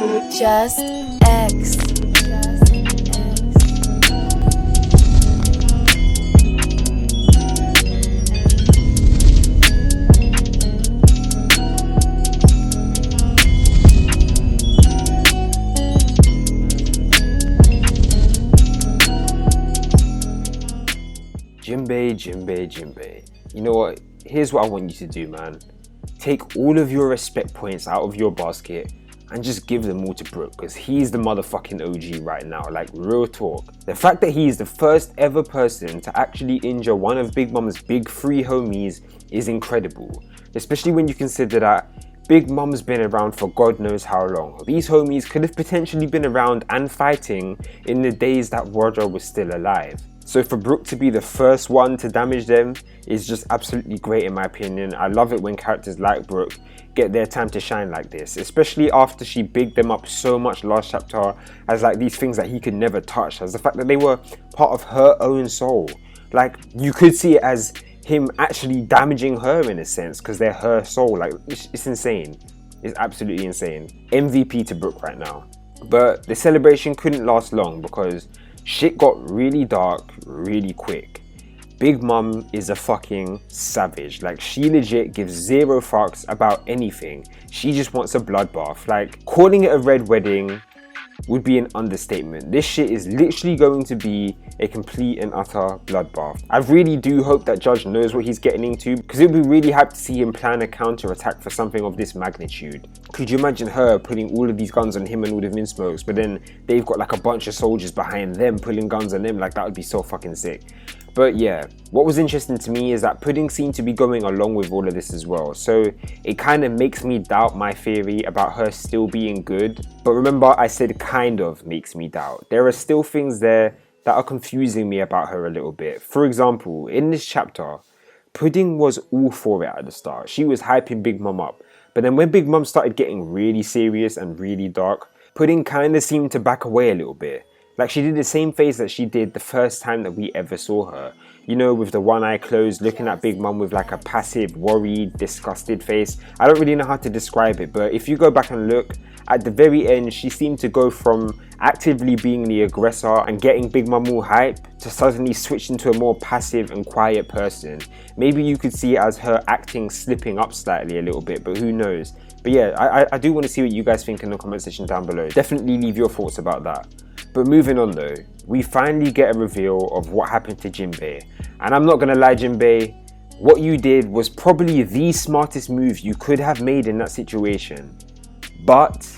Just X. Jinbei. You know what? Here's what I want you to do, man. Take all of your respect points out of your basket and just give them all to Brook, because he's the motherfucking OG right now, like real talk. The fact that he is the first ever person to actually injure one of Big Mom's big three homies is incredible, especially when you consider that Big Mom's been around for God knows how long. These homies could have potentially been around and fighting in the days that Roger was still alive. So for Brook to be the first one to damage them is just absolutely great in my opinion. I love it when characters like Brook get their time to shine like this, especially after she bigged them up so much last chapter as like these things that he could never touch, as the fact that they were part of her own soul. Like, you could see it as him actually damaging her in a sense, because they're her soul. Like, it's insane. It's absolutely insane. MVP to Brook right now. But the celebration couldn't last long because shit got really dark really quick. Big Mom is a fucking savage. Like, she legit gives zero fucks about anything. She just wants a bloodbath. Like, calling it a red wedding would be an understatement. This shit is literally going to be a complete and utter bloodbath. I really do hope that Judge knows what he's getting into, because it would be really hyped to see him plan a counter-attack for something of this magnitude. Could you imagine her putting all of these guns on him and all the Minsmokes, but then they've got like a bunch of soldiers behind them pulling guns on them? Like, that would be so fucking sick. But yeah, what was interesting to me is that Pudding seemed to be going along with all of this as well. So it kind of makes me doubt my theory about her still being good. But remember, I said kind of makes me doubt. There are still things there that are confusing me about her a little bit. For example, in this chapter, Pudding was all for it at the start. She was hyping Big Mom up. But then when Big Mom started getting really serious and really dark, Pudding kind of seemed to back away a little bit. Like, she did the same face that she did the first time that we ever saw her. You know, with the one eye closed, looking at Big Mom with like a passive, worried, disgusted face. I don't really know how to describe it, but if you go back and look, at the very end, she seemed to go from actively being the aggressor and getting Big Mom all hype to suddenly switch into a more passive and quiet person. Maybe you could see it as her acting slipping up slightly a little bit, but who knows. But yeah, I do want to see what you guys think in the comment section down below. Definitely leave your thoughts about that. But moving on though, we finally get a reveal of what happened to Jinbei. And I'm not gonna lie, Jinbei, what you did was probably the smartest move you could have made in that situation. But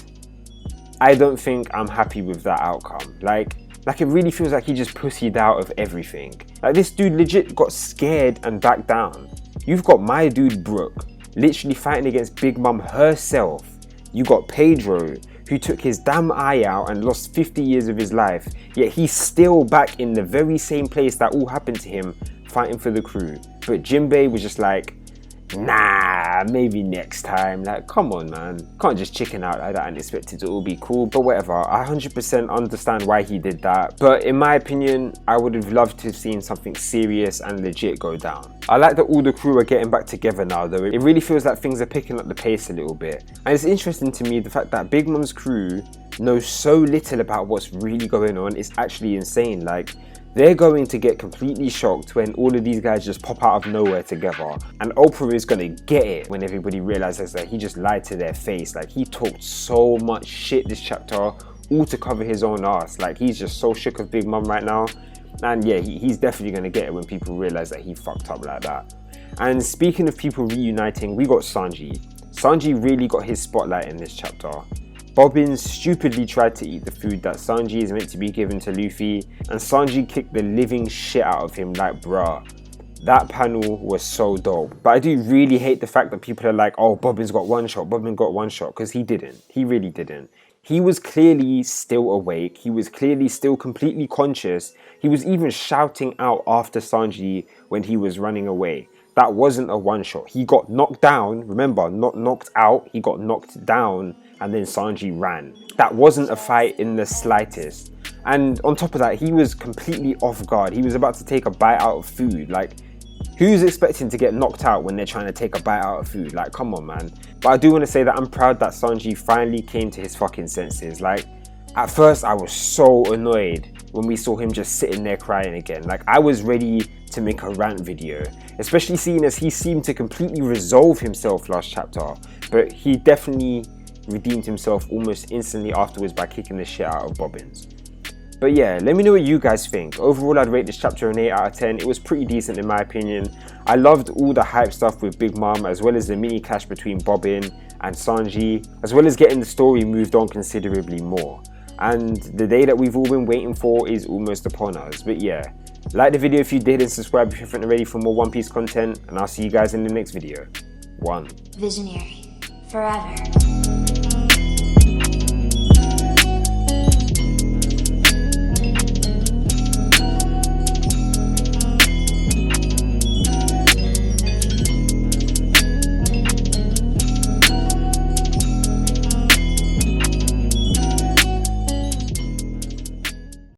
I don't think I'm happy with that outcome. Like it really feels like he just pussied out of everything. Like, this dude legit got scared and backed down. You've got my dude Brook literally fighting against Big Mom herself. You got Pedro, who took his damn eye out and lost 50 years of his life, yet he's still back in the very same place that all happened to him, fighting for the crew. But Jinbei was just like, nah, maybe next time. Like, come on, man. Can't just chicken out like that and expect it to all be cool. But whatever, I 100% understand why he did that. But in my opinion, I would have loved to have seen something serious and legit go down. I like that all the crew are getting back together now though. It really feels like things are picking up the pace a little bit. And it's interesting to me the fact that Big Mom's crew knows so little about what's really going on. It's actually insane. Like, they're going to get completely shocked when all of these guys just pop out of nowhere together. And Oprah is going to get it when everybody realizes that he just lied to their face. Like, he talked so much shit this chapter, all to cover his own ass. Like, he's just so shook of Big Mom right now. And yeah, he's definitely going to get it when people realize that he fucked up like that. And speaking of people reuniting, we got Sanji. Sanji really got his spotlight in this chapter. Bobbins stupidly tried to eat the food that Sanji is meant to be given to Luffy, and Sanji kicked the living shit out of him. Like, bruh, that panel was so dope. But I do really hate the fact that people are like, oh, Bobbins got one shot, Bobbins got one shot, because he didn't. He really didn't. He was clearly still awake. He was clearly still completely conscious. He was even shouting out after Sanji when he was running away. That wasn't a one shot. He got knocked down. Remember, not knocked out. He got knocked down and then Sanji ran. That wasn't a fight in the slightest. And on top of that, he was completely off guard. He was about to take a bite out of food. Like, Who's expecting to get knocked out when they're trying to take a bite out of food? Like, come on, man. But I do want to say that I'm proud that Sanji finally came to his fucking senses. Like, at first I was so annoyed when we saw him just sitting there crying again. Like, I was ready to make a rant video, especially seeing as he seemed to completely resolve himself last chapter. But he definitely redeemed himself almost instantly afterwards by kicking the shit out of Bobbins. But yeah, let me know what you guys think. Overall, I'd rate this chapter an 8 out of 10. It was pretty decent in my opinion. I loved all the hype stuff with Big Mom, as well as the mini clash between Bobbin and Sanji, as well as getting the story moved on considerably more. And the day that we've all been waiting for is almost upon us. But yeah, like the video if you did, and subscribe if you haven't already for more One Piece content. And I'll see you guys in the next video. One. Visionary. Forever.